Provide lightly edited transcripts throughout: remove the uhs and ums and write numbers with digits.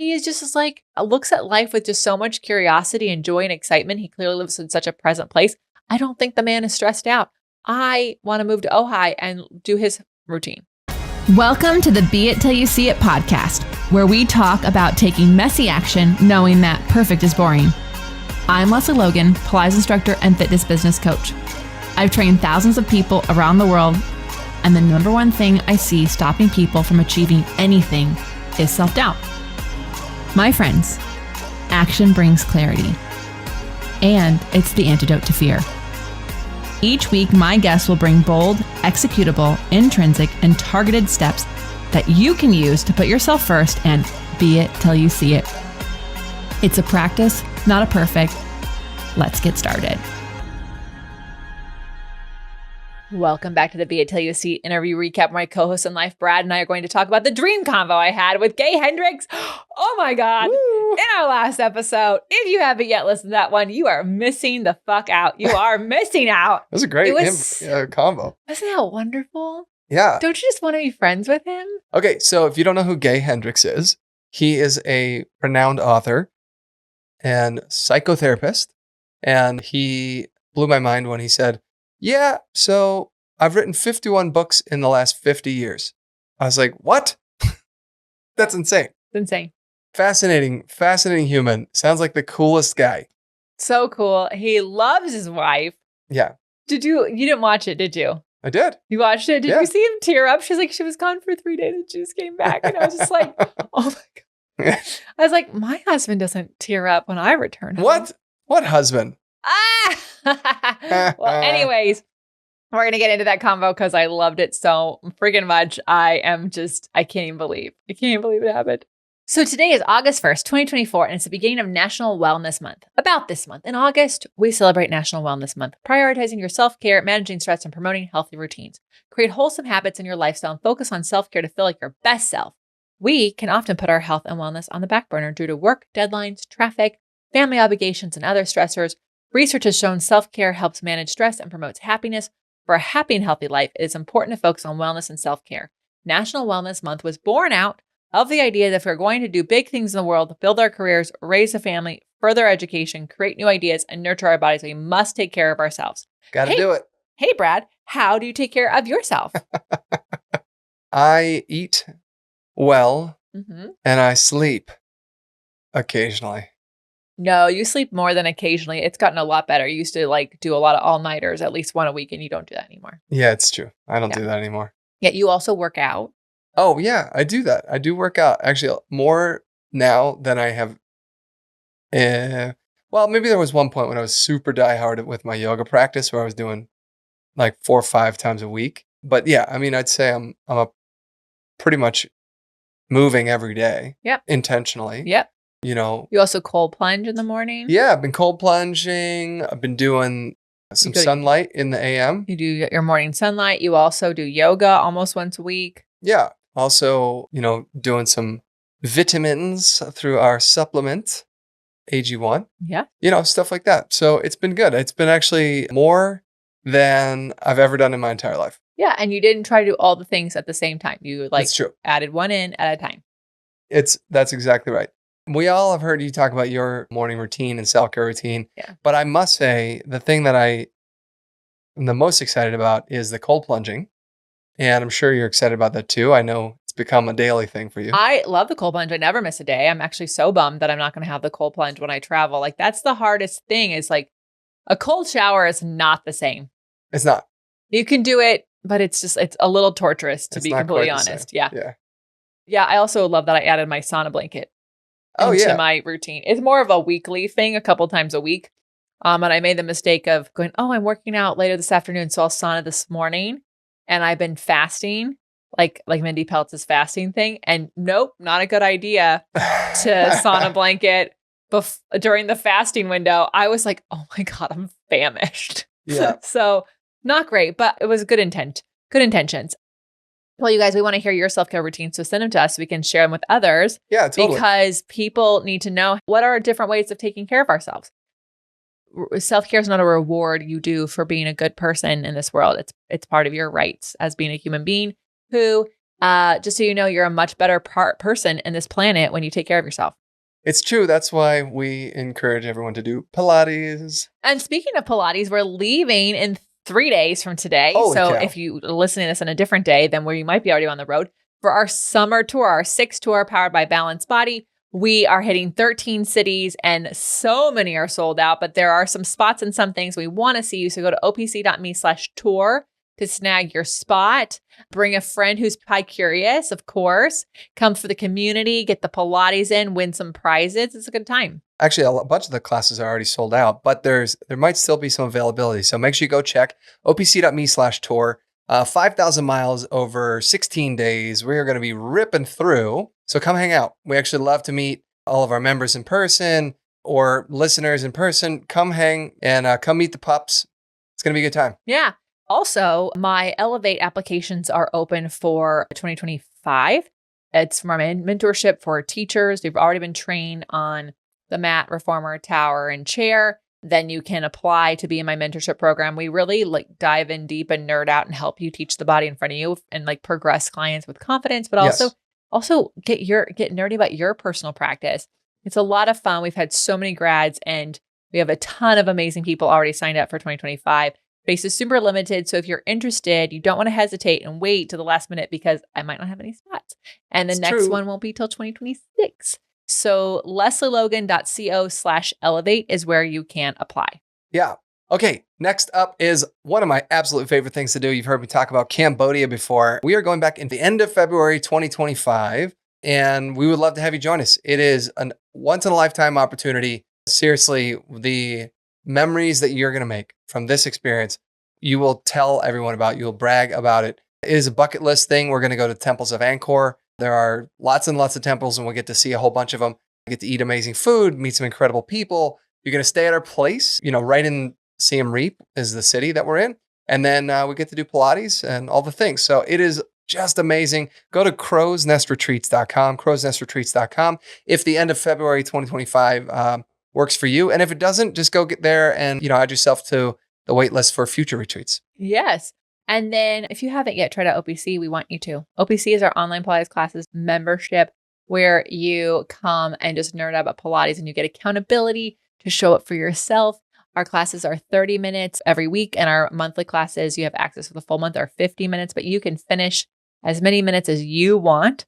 He is just like, looks at life with just so much curiosity and joy and excitement. He clearly lives in such a present place. I don't think the man is stressed out. I want to move to Ojai and do his routine. Welcome to the Be It Till You See It podcast, where we talk about taking messy action, knowing that perfect is boring. I'm Lesley Logan, Pilates instructor and fitness business coach. I've trained thousands of people around the world, and the number one thing I see stopping people from achieving anything is self-doubt. My friends, action brings clarity, and it's the antidote to fear. Each week, my guests will bring bold, executable, intrinsic, and targeted steps that you can use to put yourself first and be it till you see it. It's a practice, not a perfect. Let's get started. Welcome back to the Be It Till You See It interview recap. My co-host in life, Brad, and I are going to talk about the dream convo I had with Gay Hendricks. Oh my God. Woo. In our last episode. If you haven't yet listened to that one, you are missing the fuck out. You are missing out. It was a great combo. Wasn't that wonderful? Yeah. Don't you just want to be friends with him? Okay, so if you don't know who Gay Hendricks is, he is a renowned author and psychotherapist. And he blew my mind when he said, yeah, so I've written 51 books in the last 50 years. I was like, what? That's insane. It's insane. Fascinating human. Sounds like the coolest guy. So cool. He loves his wife. Yeah. You didn't watch it, did you? I did. You watched it? Did you see him tear up? She's like, she was gone for 3 days and she just came back. And I was just like, oh my God. I was like, my husband doesn't tear up when I return home. What husband? Well, anyways, we're going to get into that convo because I loved it so freaking much. I can't even believe it happened. So today is August 1st, 2024, and it's the beginning of National Wellness Month. About this month, in August, we celebrate National Wellness Month, prioritizing your self-care, managing stress, and promoting healthy routines. Create wholesome habits in your lifestyle and focus on self-care to feel like your best self. We can often put our health and wellness on the back burner due to work, deadlines, traffic, family obligations, and other stressors. Research has shown self-care helps manage stress and promotes happiness. For a happy and healthy life, it is important to focus on wellness and self-care. National Wellness Month was born out of the idea that if we're going to do big things in the world, build our careers, raise a family, further education, create new ideas, and nurture our bodies, we must take care of ourselves. Gotta do it. Hey, Brad, how do you take care of yourself? I eat well and I sleep occasionally. No, you sleep more than occasionally. It's gotten a lot better. You used to do a lot of all-nighters, at least one a week, and you don't do that anymore. Yeah, it's true. I don't do that anymore. Yeah, you also work out. Oh, yeah, I do that. I do work out. Actually, more now than I have. Well, maybe there was one point when I was super diehard with my yoga practice where I was doing like 4 or 5 times a week. But yeah, I mean, I'd say I'm pretty much moving every day. Yep. Intentionally. Yep. You know. You also cold plunge in the morning? Yeah, I've been cold plunging. I've been doing some sunlight in the AM. You do your morning sunlight. You also do yoga almost once a week. Yeah. Also, doing some vitamins through our supplement, AG1. Yeah. Stuff like that. So it's been good. It's been actually more than I've ever done in my entire life. Yeah. And you didn't try to do all the things at the same time. You That's true. Added one in at a time. That's exactly right. We all have heard you talk about your morning routine and self-care routine. Yeah. But I must say, the thing that I am the most excited about is the cold plunging. And I'm sure you're excited about that too. I know it's become a daily thing for you. I love the cold plunge. I never miss a day. I'm actually so bummed that I'm not going to have the cold plunge when I travel. That's the hardest thing is a cold shower is not the same. It's not. You can do it, but it's a little torturous to be completely honest. Yeah. Yeah. I also love that I added my sauna blanket. Into my routine. It's more of a weekly thing, a couple times a week. And I made the mistake of going, I'm working out later this afternoon, so I'll sauna this morning. And I've been fasting, like Mindy Peltz's fasting thing. And nope, not a good idea to sauna blanket during the fasting window. I was like, oh my God, I'm famished. Yeah. So not great, but it was good intentions. Well, you guys, we want to hear your self-care routines, so send them to us so we can share them with others. Yeah, totally. Because people need to know what are different ways of taking care of ourselves. Self-care is not a reward you do for being a good person in this world. It's part of your rights as being a human being who Just so you know, you're a much better person in this planet when you take care of yourself. It's true. That's why we encourage everyone to do Pilates. And speaking of Pilates, we're leaving in 3 days from today. Holy so cow. if you are listening to this on a different day than where you might be already on the road, for our summer tour, our 6th tour powered by Balanced Body, we are hitting 13 cities and so many are sold out, but there are some spots and some things we want to see you. So go to opc.me/tour to snag your spot. Bring a friend who's pie curious, of course. Come for the community, get the Pilates in, win some prizes. It's a good time. Actually, a bunch of the classes are already sold out, but there might still be some availability. So make sure you go check opc.me/tour. 5,000 miles over 16 days. We are going to be ripping through. So come hang out. We actually love to meet all of our members in person or listeners in person. Come hang and come meet the pups. It's going to be a good time. Yeah. Also, my Elevate applications are open for 2025. It's for my mentorship for teachers. They've already been trained on the mat, reformer, tower, and chair. Then you can apply to be in my mentorship program. We really dive in deep and nerd out and help you teach the body in front of you and progress clients with confidence, but also get nerdy about your personal practice. It's a lot of fun. We've had so many grads and we have a ton of amazing people already signed up for 2025. Space is super limited. So if you're interested, you don't want to hesitate and wait to the last minute because I might not have any spots. And the next one won't be till 2026. So leslielogan.co/elevate is where you can apply. Yeah. Okay. Next up is one of my absolute favorite things to do. You've heard me talk about Cambodia before. We are going back in the end of February 2025, and we would love to have you join us. It is a once in a lifetime opportunity. Seriously, the memories that you're going to make from this experience, you will tell everyone about. You'll brag about it. It is a bucket list thing. We're going to go to the temples of Angkor. There are lots and lots of temples, and we'll get to see a whole bunch of them. We get to eat amazing food, meet some incredible people. You're going to stay at our place, right in Siem Reap is the city that we're in. And then we get to do Pilates and all the things. So it is just amazing. Go to crowsnestretreats.com, crowsnestretreats.com. If the end of February 2025 works for you. And if it doesn't, just go get there and, add yourself to the wait list for future retreats. Yes. And then if you haven't yet tried out OPC, we want you to. OPC is our online Pilates classes membership where you come and just nerd out about Pilates and you get accountability to show up for yourself. Our classes are 30 minutes every week, and our monthly classes, you have access to the full month, are 50 minutes, but you can finish as many minutes as you want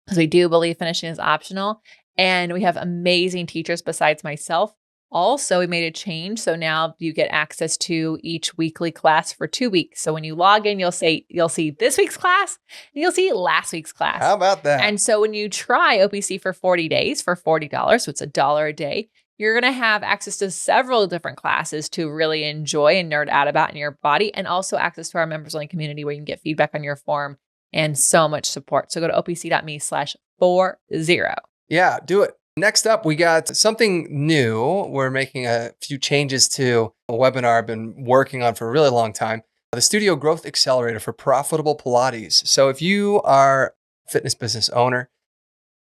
because we do believe finishing is optional. And we have amazing teachers besides myself. Also, we made a change. So now you get access to each weekly class for 2 weeks. So when you log in, you'll see this week's class and you'll see last week's class. How about that? And so when you try OPC for 40 days for $40, so it's $1 a day, you're going to have access to several different classes to really enjoy and nerd out about in your body, and also access to our members only community where you can get feedback on your form and so much support. So go to opc.me/40. Yeah, do it. Next up, we got something new. We're making a few changes to a webinar I've been working on for a really long time. The Studio Growth Accelerator for Profitable Pilates. So if you are a fitness business owner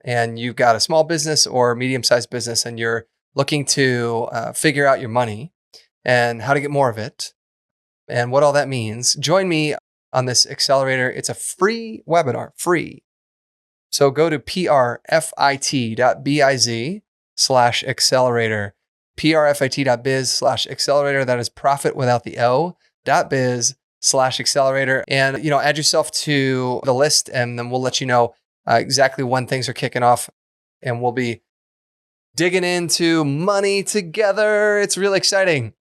and you've got a small business or medium-sized business and you're looking to figure out your money and how to get more of it and what all that means, join me on this accelerator. It's a free webinar, free. So go to prfit.biz/accelerator, prfit.biz/accelerator. That is profit without the O.biz/accelerator. And, add yourself to the list, and then we'll let you know exactly when things are kicking off. And we'll be digging into money together. It's really exciting.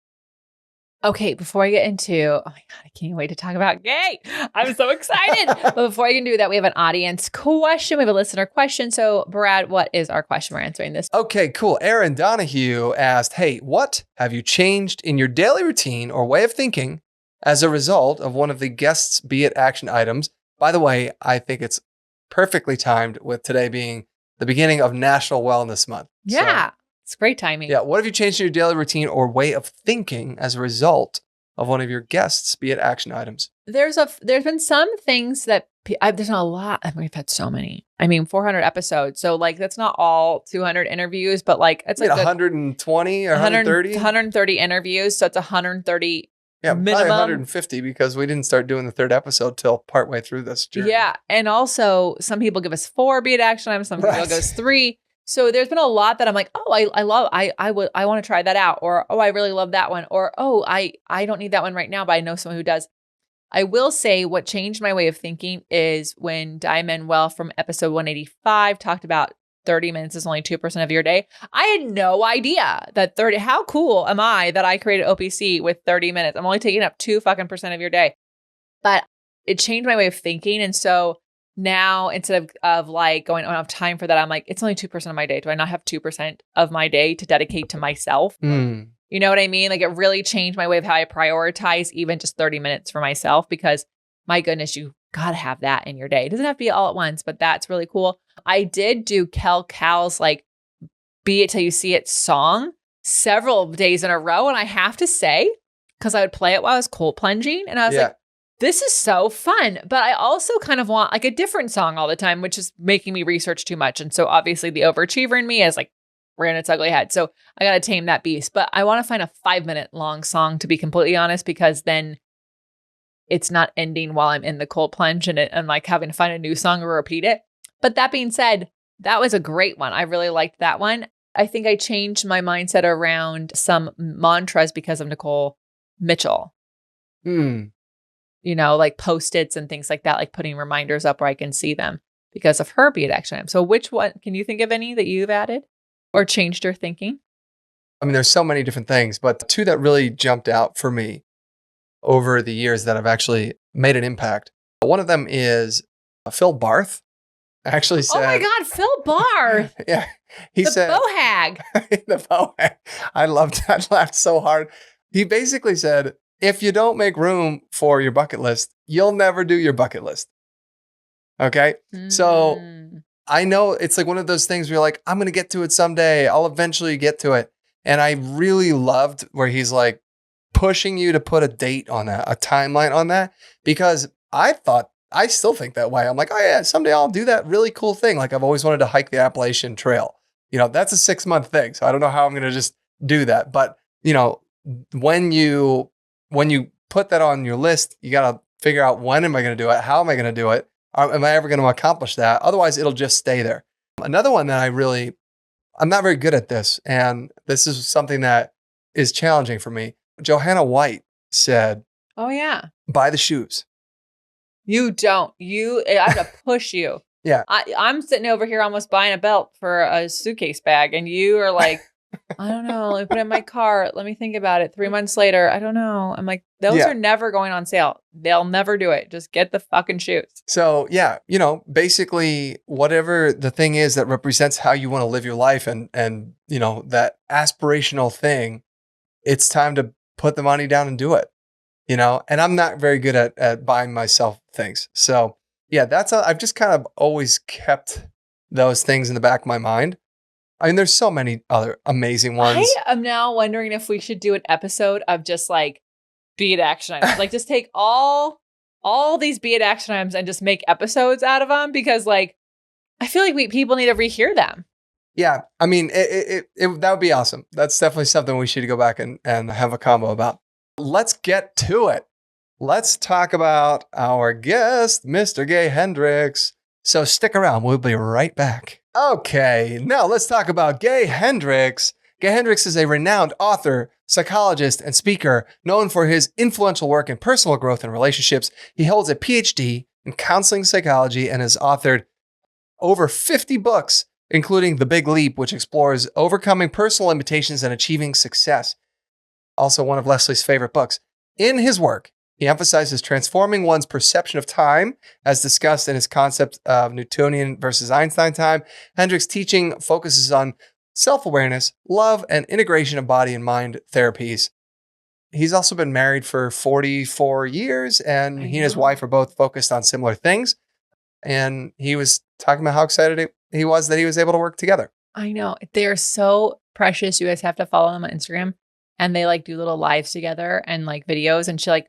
Okay, before I get into, oh my God, I can't wait to talk about gay. I'm so excited. But before I can do that, we have an audience question. We have a listener question. So Brad, what is our question? We're answering this. Okay, cool. Aaron Donahue asked, hey, what have you changed in your daily routine or way of thinking as a result of one of the guest's beit action items? By the way, I think it's perfectly timed with today being the beginning of National Wellness Month. Yeah. It's great timing. Yeah. What have you changed in your daily routine or way of thinking as a result of one of your guests' beit action items? There's been some things that there's not a lot. I mean, we've had so many. 400 episodes. So that's not all 200 interviews, but it's 120 or 130? 130 interviews. So it's 130 Yeah, probably minimum. 150 because we didn't start doing the third episode till partway through this journey. Yeah. And also some people give us 4 beit action items. Some people give us 3. So there's been a lot that I'm like, oh, I want to try that out. Or, oh, I really love that one. Or, oh, I don't need that one right now, but I know someone who does. I will say what changed my way of thinking is when Di Manuel from episode 185 talked about 30 minutes is only 2% of your day. I had no idea that how cool am I that I created OPC with 30 minutes? I'm only taking up 2% of your day. But it changed my way of thinking. And so now instead of like going, I don't have time for that, I'm like, it's only 2% of my day. Do I not have 2% of my day to dedicate to myself? You know what I mean? Like it really changed my way of how I prioritize even just 30 minutes for myself, because my goodness, you got to have that in your day. It doesn't have to be all at once, but that's really cool. I did do Kel Cal's like Be It Till You See It song several days in a row. And I have to say, because I would play it while I was cold plunging, and I was like, this is so fun. But I also kind of want like a different song all the time, which is making me research too much. And so obviously the overachiever in me is like rearing its ugly head. So I got to tame that beast. But I want to find a 5-minute long song, to be completely honest, because then it's not ending while I'm in the cold plunge and like having to find a new song or repeat it. But that being said, that was a great one. I really liked that one. I think I changed my mindset around some mantras because of Nicole Mitchell. You know, like Post-its and things like that, like putting reminders up where I can see them because of her Be It action item. So which one, can you think of any that you've added or changed your thinking? I mean, there's so many different things, but the 2 that really jumped out for me over the years that have actually made an impact. One of them is Phil Barth actually said, oh my God, Phil Barth. Yeah. He said, Bohag. The Bohag. I loved that. I laughed so hard. He basically said, if you don't make room for your bucket list, you'll never do your bucket list. Okay. So I know it's like one of those things where you're like, I'm going to get to it someday. I'll eventually get to it. And I really loved where he's like pushing you to put a date on that, a timeline on that, because I still think that way. I'm like, oh yeah, someday I'll do that really cool thing. Like I've always wanted to hike the Appalachian Trail. You know, that's a 6-month thing. So I don't know how I'm going to just do that. But you know, when you put that on your list, you got to figure out, when am I going to do it? How am I going to do it? Am I ever going to accomplish that? Otherwise, it'll just stay there. Another one that I'm not very good at this. And this is something that is challenging for me. Johanna White said, oh yeah, buy the shoes. You don't. I have to push you. Yeah. I'm sitting over here almost buying a belt for a suitcase bag. And you are like, I don't know. Let me put it in my cart. Let me think about it. 3 months later, I don't know. I'm like, those are never going on sale. They'll never do it. Just get the fucking shoes. So yeah, you know, basically whatever the thing is that represents how you want to live your life and you know, that aspirational thing, it's time to put the money down and do it, you know? And I'm not very good at buying myself things. So yeah, I've just kind of always kept those things in the back of my mind. I mean, there's so many other amazing ones. I am now wondering if we should do an episode of just like Be It action items. Like just take all these Be It action items and just make episodes out of them, because like, I feel like people need to rehear them. Yeah. I mean, that would be awesome. That's definitely something we should go back and have a combo about. Let's get to it. Let's talk about our guest, Mr. Gay Hendricks. So stick around. We'll be right back. Okay, now let's talk about Gay Hendricks. Gay Hendricks is a renowned author, psychologist, and speaker known for his influential work in personal growth and relationships. He holds a PhD in counseling psychology and has authored over 50 books, including The Big Leap, which explores overcoming personal limitations and achieving success. Also one of Lesley's favorite books. In his work, he emphasizes transforming one's perception of time, as discussed in his concept of Newtonian versus Einstein time. Hendricks' teaching focuses on self-awareness, love, and integration of body and mind therapies. He's also been married for 44 years, and he and his wife are both focused on similar things. And he was talking about how excited he was that he was able to work together. I know. They're so precious. You guys have to follow them on Instagram. And they like do little lives together and like videos, and she like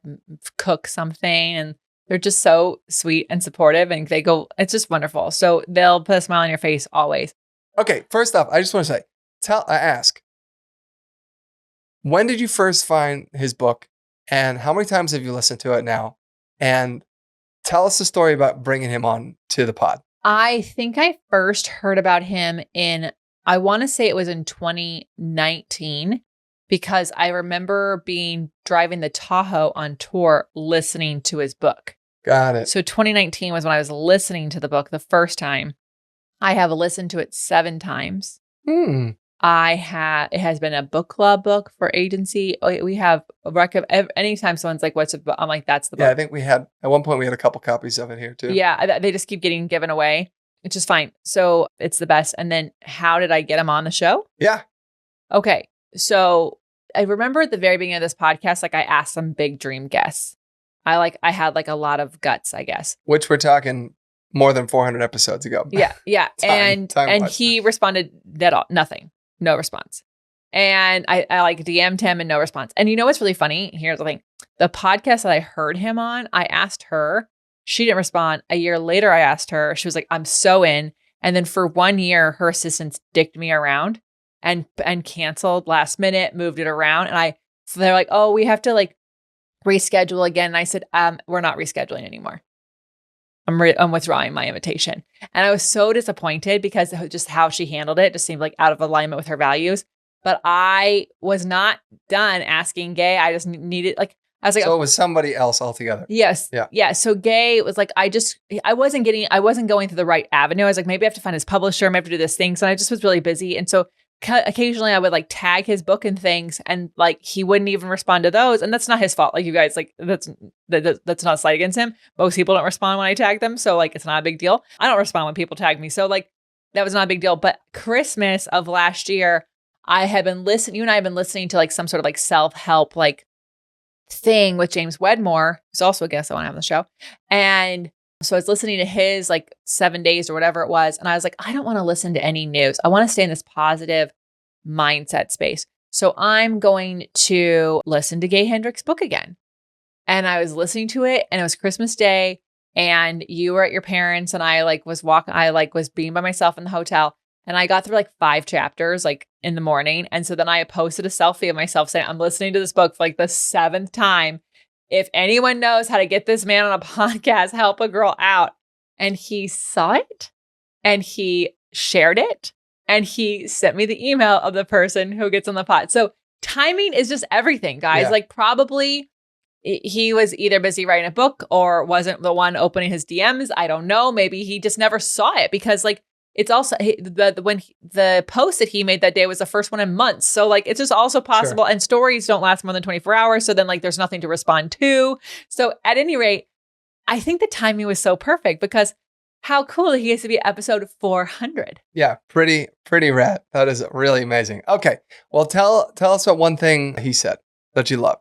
cooks something, and they're just so sweet and supportive, and it's just wonderful. So they'll put a smile on your face always. Okay. First off, I just want to say, ask, when did you first find his book, And how many times have you listened to it now? And tell us the story about bringing him on to the pod. I think I first heard about him I want to say it was in 2019, because I remember driving the Tahoe on tour listening to his book. Got it. So 2019 was when I was listening to the book the first time. I have listened to it 7 times. Hmm. It has been a book club book for agency. We have anytime someone's like, what's a book? I'm like, that's the book. Yeah, I think at one point we had a couple copies of it here too. Yeah, they just keep getting given away, which is fine. So it's the best. And then how did I get him on the show? Yeah. Okay. So I remember at the very beginning of this podcast, like I asked some big dream guests. I had like a lot of guts, I guess. Which we're talking more than 400 episodes ago. Yeah. Yeah. and time-wise. he responded nothing, no response. And I like DM'd him and no response. And you know what's really funny? Here's the thing. The podcast that I heard him on, I asked her, she didn't respond. A year later, I asked her, she was like, I'm so in. And then for 1 year, her assistants dicked me around and canceled last minute, moved it around. So they're like, oh, we have to like reschedule again. And I said, we're not rescheduling anymore. I'm withdrawing my invitation. And I was so disappointed because just how she handled it just seemed like out of alignment with her values. But I was not done asking Gay. I just needed so it was somebody else altogether. Yes. Yeah. Yeah. So Gay was like, I wasn't going through the right avenue. I was like, maybe I have to find his publisher. Maybe I have to do this thing. So I just was really busy. And so occasionally I would like tag his book and things, and like he wouldn't even respond to those. And that's not his fault. Like you guys, like that's not a slight against him. Most people don't respond when I tag them. So like, it's not a big deal. I don't respond when people tag me. So like, that was not a big deal. But Christmas of last year, you and I have been listening to like some sort of like self-help, like thing with James Wedmore, who's also a guest I want to have on the show. And so I was listening to his like 7 days or whatever it was. And I was like, I don't want to listen to any news. I want to stay in this positive mindset space. So I'm going to listen to Gay Hendricks' book again. And I was listening to it, and it was Christmas Day, and you were at your parents', and I was being by myself in the hotel. And I got through like 5 chapters like in the morning. And so then I posted a selfie of myself saying, I'm listening to this book for like the 7th time. If anyone knows how to get this man on a podcast, help a girl out. And he saw it, and he shared it, and he sent me the email of the person who gets on the pod. So timing is just everything, guys. Yeah. Like probably he was either busy writing a book or wasn't the one opening his DMs. I don't know. Maybe he just never saw it, because like, it's also the post that he made that day was the first one in months. So like, it's just also possible. Sure. And stories don't last more than 24 hours. So then like, there's nothing to respond to. So at any rate, I think the timing was so perfect, because how cool he is to be episode 400. Yeah. Pretty rad. That is really amazing. Okay. Well, tell us about one thing he said that you loved.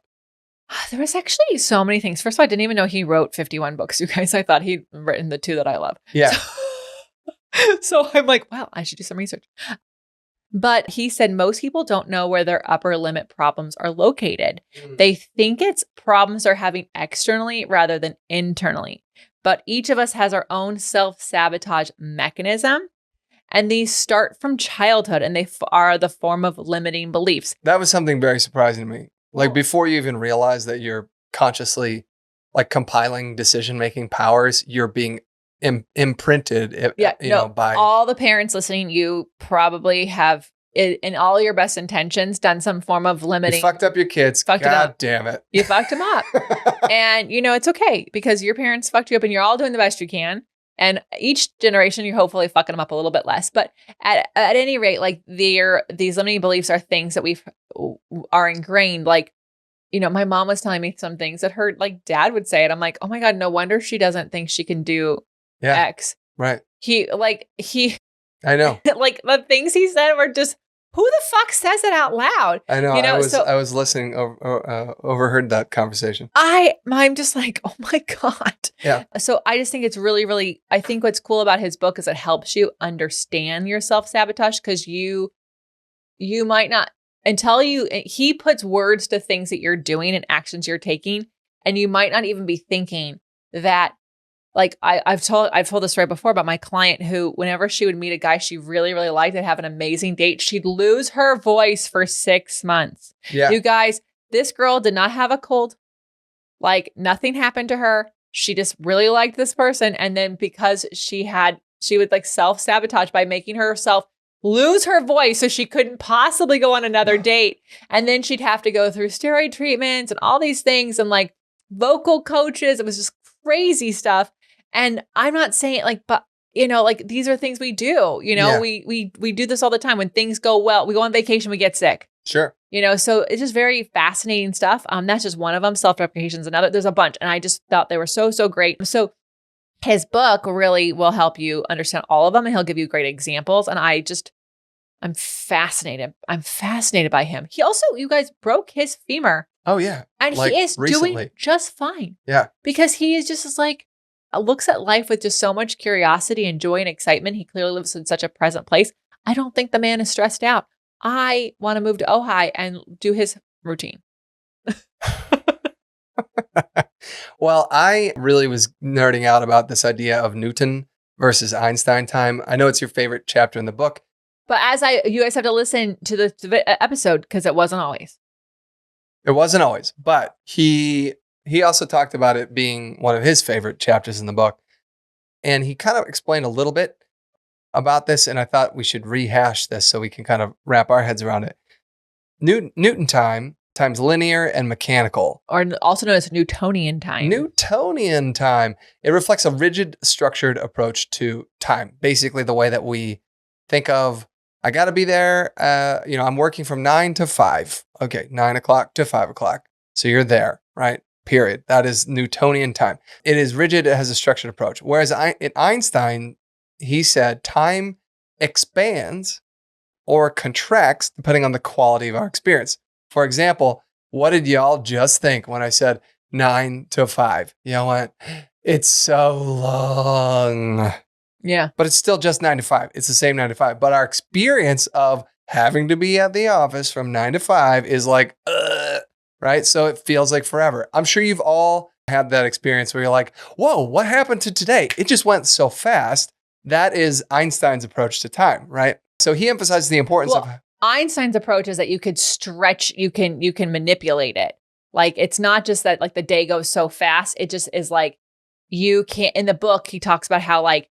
There was actually so many things. First of all, I didn't even know he wrote 51 books, you guys. I thought he'd written the 2 that I love. Yeah. So I'm like, wow, I should do some research. But he said most people don't know where their upper limit problems are located. They think it's problems they're having externally rather than internally. But each of us has our own self-sabotage mechanism. And these start from childhood, and they are the form of limiting beliefs. That was something very surprising to me. Like before you even realize that you're consciously like compiling decision-making powers, you're being imprinted, by all the parents listening. You probably have, in all your best intentions, done some form of limiting. You fucked up your kids. God damn it. You fucked them up. And it's okay, because your parents fucked you up, and you're all doing the best you can. And each generation, you're hopefully fucking them up a little bit less. But at any rate, like these limiting beliefs are things that are ingrained. Like, my mom was telling me some things that her like dad would say, and I'm like, oh my God, no wonder she doesn't think she can do X. Right. I know. Like the things he said were just, who the fuck says it out loud? I know. I was listening, overheard that conversation. I'm just like, oh my God. Yeah. So I just think it's really, really, I think what's cool about his book is it helps you understand your self-sabotage, because you might not, he puts words to things that you're doing and actions you're taking, and you might not even be thinking that. Like I've told this story before about my client who, whenever she would meet a guy she really, really liked and have an amazing date, she'd lose her voice for 6 months. Yeah. You guys, this girl did not have a cold. Like nothing happened to her. She just really liked this person. And then because she would like self-sabotage by making herself lose her voice so she couldn't possibly go on another date. And then she'd have to go through steroid treatments and all these things and like vocal coaches. It was just crazy stuff. And I'm not saying like, but you know, like these are things we do, you know, we do this all the time. When things go well, we go on vacation, we get sick. Sure. You know, so it's just very fascinating stuff. That's just one of them. Self-deprecation is another. There's a bunch. And I just thought they were so, so great. So his book really will help you understand all of them, and he'll give you great examples. And I'm fascinated. I'm fascinated by him. He also, you guys, broke his femur. Oh, yeah. And like he is recently. doing just fine. Yeah. Because he is just like, looks at life with just so much curiosity and joy and excitement. He clearly lives in such a present place. I don't think the man is stressed out. I want to move to Ojai and do his routine. Well, I really was nerding out about this idea of Newton versus Einstein time. I know it's your favorite chapter in the book. But you guys have to listen to the episode because it wasn't always. It wasn't always, but he also talked about it being one of his favorite chapters in the book. And he kind of explained a little bit about this, and I thought we should rehash this so we can kind of wrap our heads around it. Newton time times linear and mechanical. Or also known as Newtonian time. Newtonian time. It reflects a rigid, structured approach to time. Basically, the way that we think of, I got to be there. I'm working from 9 to 5. Okay, 9 o'clock to 5 o'clock. So you're there, right? Period. That is Newtonian time. It is rigid. It has a structured approach. Whereas in Einstein, he said time expands or contracts depending on the quality of our experience. For example, what did y'all just think when I said 9 to 5? Y'all went, it's so long. Yeah. But it's still just 9 to 5. It's the same 9 to 5. But our experience of having to be at the office from 9 to 5 is like, right? So it feels like forever. I'm sure you've all had that experience where you're like, whoa, what happened to today? It just went so fast. That is Einstein's approach to time, right? So he emphasizes the importance of Einstein's approach is that you could stretch, you can manipulate it. Like it's not just that like the day goes so fast. It just is like you can't. In the book, he talks about how like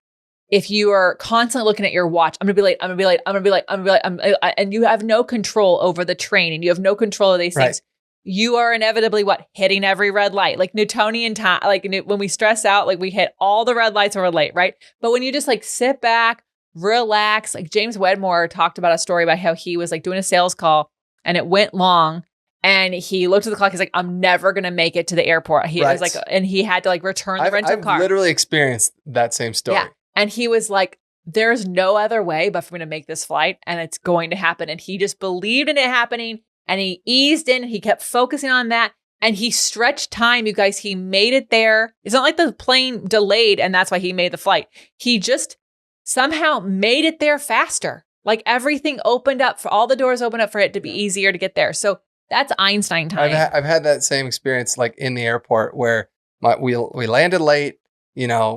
if you are constantly looking at your watch, I'm gonna be late, I'm gonna be late, I'm gonna be late, I'm gonna be late, and you have no control over the train and you have no control of these things. You are inevitably hitting every red light, like Newtonian time. Like when we stress out, like we hit all the red lights when we're late, right? But when you just like sit back, relax, like James Wedmore talked about a story about how he was like doing a sales call and it went long and he looked at the clock. He's like, I'm never going to make it to the airport. He was like, and he had to like return the rental car. I've literally experienced that same story. Yeah. And he was like, there's no other way but for me to make this flight and it's going to happen. And he just believed in it happening. And he eased in, he kept focusing on that. And he stretched time, you guys. He made it there. It's not like the plane delayed and that's why he made the flight. He just somehow made it there faster. Like everything opened up, for all the doors opened up for it to be easier to get there. So that's Einstein time. I've had that same experience like in the airport where we landed late,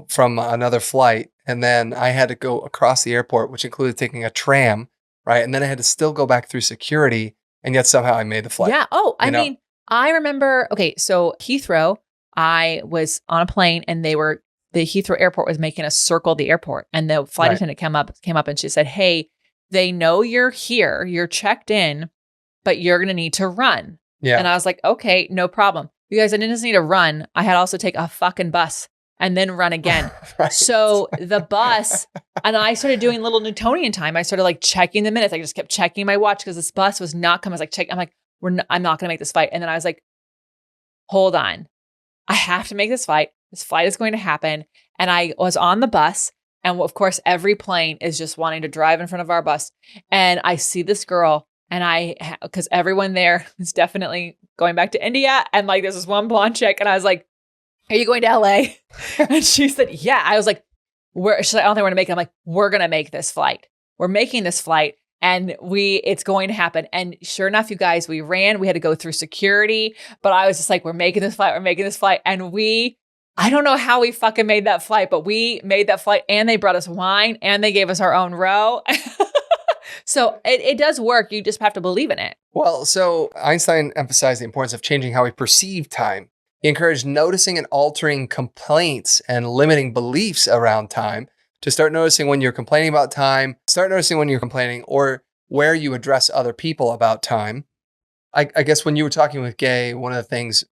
from another flight. And then I had to go across the airport, which included taking a tram, right? And then I had to still go back through security. And yet somehow I made the flight. Yeah. Oh, I mean, I remember, okay, so Heathrow, I was on a plane and the Heathrow airport was making a circle of the airport. And the flight attendant came up and she said, hey, they know you're here, you're checked in, but you're going to need to run. Yeah. And I was like, okay, no problem. You guys, I didn't just need to run. I had also take a fucking bus and then run again. Right. So the bus, and I started doing little Newtonian time. I started like checking the minutes. I just kept checking my watch because this bus was not coming. I was like, I'm like, I'm not going to make this flight. And then I was like, hold on. I have to make this flight. This flight is going to happen. And I was on the bus. And of course, every plane is just wanting to drive in front of our bus. And I see this girl and because everyone there is definitely going back to India. And like, there's this one blonde chick. And I was like, are you going to LA? And she said, yeah. I was like, she's like, I don't think we're going to make it. I'm like, we're going to make this flight. We're making this flight and it's going to happen. And sure enough, you guys, we ran, we had to go through security, but I was just like, we're making this flight. We're making this flight. And I don't know how we fucking made that flight, but we made that flight and they brought us wine and they gave us our own row. So it does work. You just have to believe in it. Well, so Einstein emphasized the importance of changing how we perceive time. He encouraged noticing and altering complaints and limiting beliefs around time, to start noticing when you're complaining about time, start noticing when you're complaining, or where you address other people about time. I guess when you were talking with Gay, one of the things,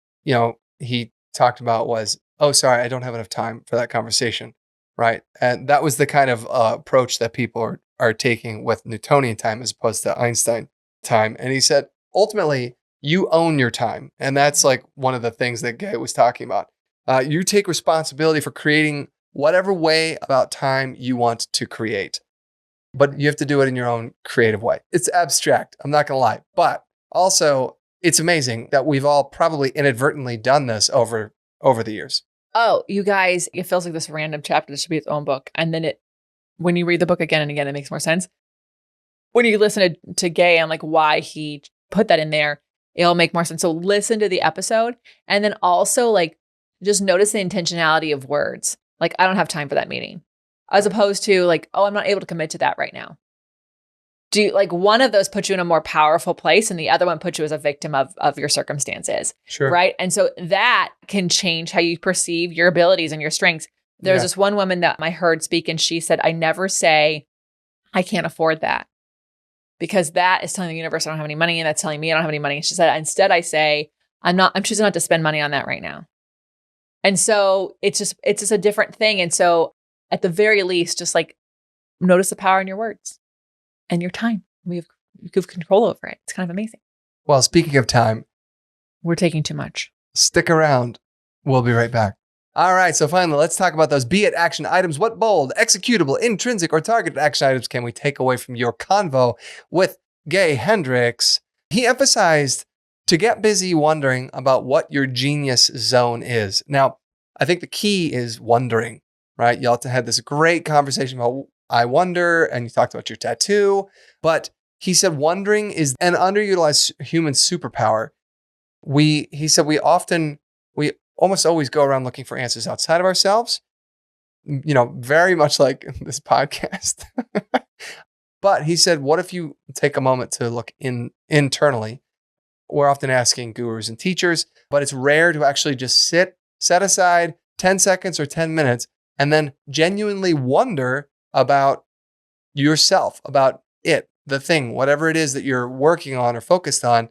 he talked about was, oh, sorry, I don't have enough time for that conversation, right? And that was the kind of approach that people are taking with Newtonian time as opposed to Einstein time. And he said, ultimately, you own your time. And that's like one of the things that Gay was talking about. You take responsibility for creating whatever way about time you want to create, but you have to do it in your own creative way. It's abstract, I'm not gonna lie, but also it's amazing that we've all probably inadvertently done this over the years. Oh, you guys, it feels like this random chapter that should be its own book. And then when you read the book again and again, it makes more sense. When you listen to Gay and like why he put that in there, it'll make more sense. So listen to the episode, and then also like just notice the intentionality of words. Like, I don't have time for that meeting, as opposed to like, oh, I'm not able to commit to that right now. One of those puts you in a more powerful place, and the other one puts you as a victim of your circumstances. Sure. Right. And so that can change how you perceive your abilities and your strengths. There's this one woman that I heard speak, and she said, I never say, I can't afford that, because that is telling the universe I don't have any money, and that's telling me I don't have any money. She said, instead I say, I'm choosing not to spend money on that right now. And so it's just a different thing. And so at the very least, just like notice the power in your words and your time. You have control over it. It's kind of amazing. Well, speaking of time, we're taking too much. Stick around. We'll be right back. All right. So finally, let's talk about those be it action items. What bold, executable, intrinsic, or targeted action items can we take away from your convo with Gay Hendricks? He emphasized to get busy wondering about what your genius zone is. Now, I think the key is wondering, right? Y'all had this great conversation about I wonder, and you talked about your tattoo, but he said wondering is an underutilized human superpower. He said we almost always go around looking for answers outside of ourselves, very much like this podcast. But he said, what if you take a moment to look internally? We're often asking gurus and teachers, but it's rare to actually just set aside 10 seconds or 10 minutes and then genuinely wonder about yourself, about it, the thing, whatever it is that you're working on or focused on.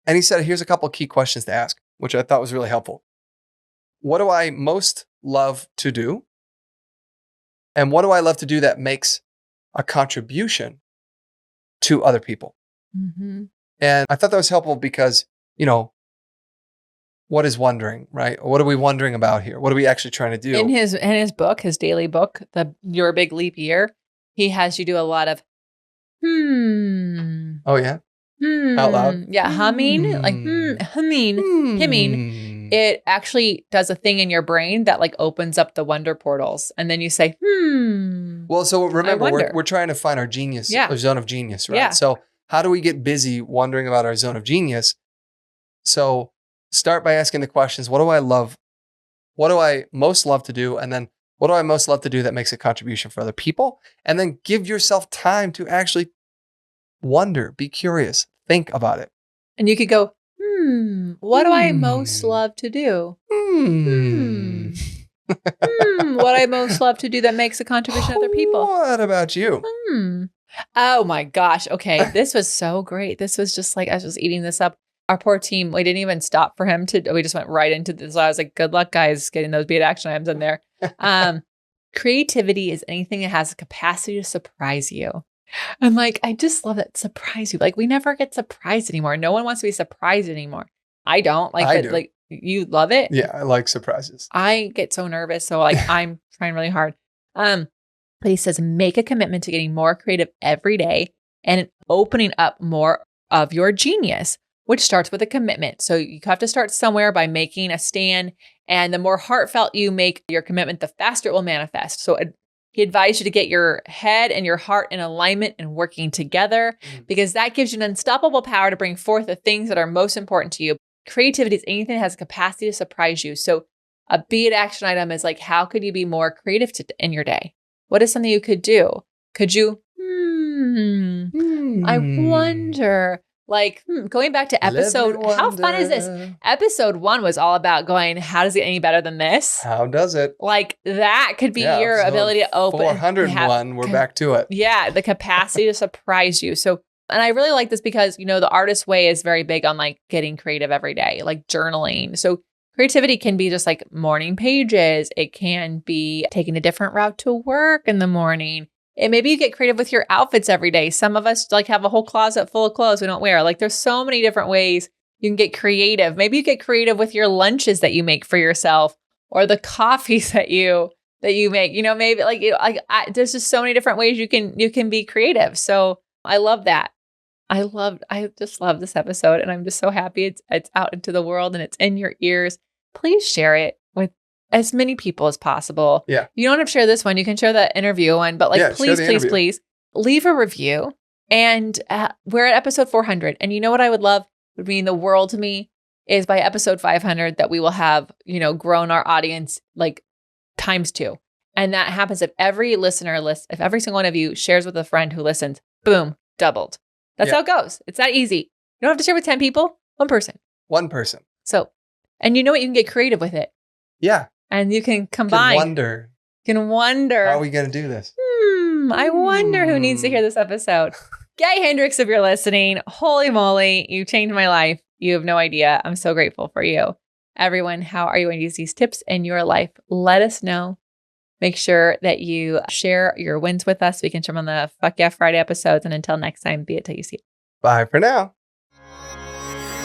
And he said, here's a couple of key questions to ask, which I thought was really helpful. What do I most love to do? And what do I love to do that makes a contribution to other people? Mm-hmm. And I thought that was helpful because, what is wondering, right? What are we wondering about here? What are we actually trying to do? In his book, his daily book, Your Big Leap Year, he has you do a lot of Oh yeah? Out loud? Yeah, humming, hemming. It actually does a thing in your brain that like opens up the wonder portals. And then you say, Well, so remember, we're trying to find our genius, our zone of genius, right? Yeah. So how do we get busy wondering about our zone of genius? So start by asking the questions, what do I love? What do I most love to do? And then what do I most love to do that makes a contribution for other people? And then give yourself time to actually wonder, be curious, think about it. And you could go, what do I most love to do? What I most love to do that makes a contribution to other people. What about you? Oh my gosh. Okay. This was so great. This was just like, I was just eating this up. Our poor team, we didn't even stop for him we just went right into this. I was like, good luck, guys, getting those be it action items in there. Creativity is anything that has a capacity to surprise you. I'm like, I just love that. Surprise you. Like, we never get surprised anymore. No one wants to be surprised anymore. I don't. I do. Like, you love it? Yeah, I like surprises. I get so nervous. So like, I'm trying really hard. But he says, make a commitment to getting more creative every day and opening up more of your genius, which starts with a commitment. So you have to start somewhere by making a stand. And the more heartfelt you make your commitment, the faster it will manifest. So he advised you to get your head and your heart in alignment and working together, because that gives you an unstoppable power to bring forth the things that are most important to you. Creativity is anything that has a capacity to surprise you. So a be it action item is like, how could you be more creative in your day? What is something you could do? Could you, I wonder, Like, going back to episode, how fun is this? Episode 1 was all about going, how does it get any better than this? How does it? Like, that could be your ability to open. 401, we're back to it. Yeah, the capacity to surprise you. So, and I really like this because, the artist way is very big on like getting creative every day, like journaling. So creativity can be just like morning pages. It can be taking a different route to work in the morning. And maybe you get creative with your outfits every day. Some of us like have a whole closet full of clothes we don't wear. Like there's so many different ways you can get creative. Maybe you get creative with your lunches that you make for yourself or the coffees that you make. Maybe there's just so many different ways you can be creative. So I love that. I just love this episode, and I'm just so happy it's out into the world and it's in your ears. Please share it with as many people as possible. Yeah. You don't have to share this one. You can share the interview one, but please leave a review. And we're at episode 400. And you know what I would love? Would mean the world to me is by episode 500 that we will have, grown our audience like times 2. And that happens if every listener if every single one of you shares with a friend who listens, boom, doubled. That's how it goes. It's that easy. You don't have to share with 10 people, one person. One person. So, and you know what? You can get creative with it. Yeah. And you can combine. You can wonder. How are we going to do this? I wonder who needs to hear this episode. Gay Hendricks, if you're listening, holy moly, you changed my life. You have no idea. I'm so grateful for you. Everyone, how are you going to use these tips in your life? Let us know. Make sure that you share your wins with us. We can share them on the Fuck Yeah Friday episodes. And until next time, be it till you see it. Bye for now.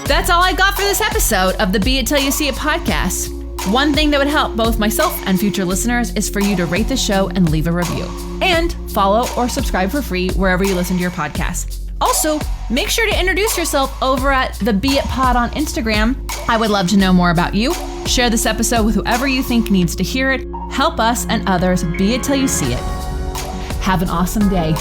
That's all I got for this episode of the Be It Till You See It podcast. One thing that would help both myself and future listeners is for you to rate the show and leave a review. And follow or subscribe for free wherever you listen to your podcast. Also, make sure to introduce yourself over at the Be It Pod on Instagram. I would love to know more about you. Share this episode with whoever you think needs to hear it. Help us and others be it till you see it. Have an awesome day.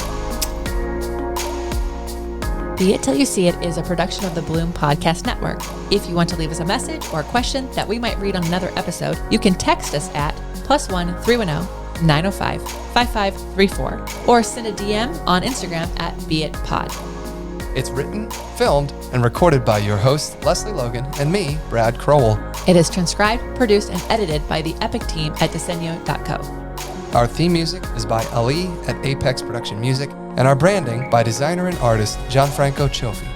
Be It Till You See It is a production of the Bloom Podcast Network. If you want to leave us a message or a question that we might read on another episode, you can text us at +1 310 905 5534 or send a DM on Instagram at BeItPod. It's written, filmed, and recorded by your host, Lesley Logan, and me, Brad Crowell. It is transcribed, produced, and edited by the epic team at Diseño.co. Our theme music is by Ali at Apex Production Music, and our branding by designer and artist Gianfranco Cioffi.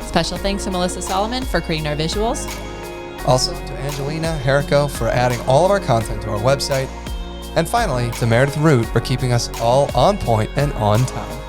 Special thanks to Melissa Solomon for creating our visuals. Also to Angelina Herrico for adding all of our content to our website. And finally, to Meredith Root for keeping us all on point and on time.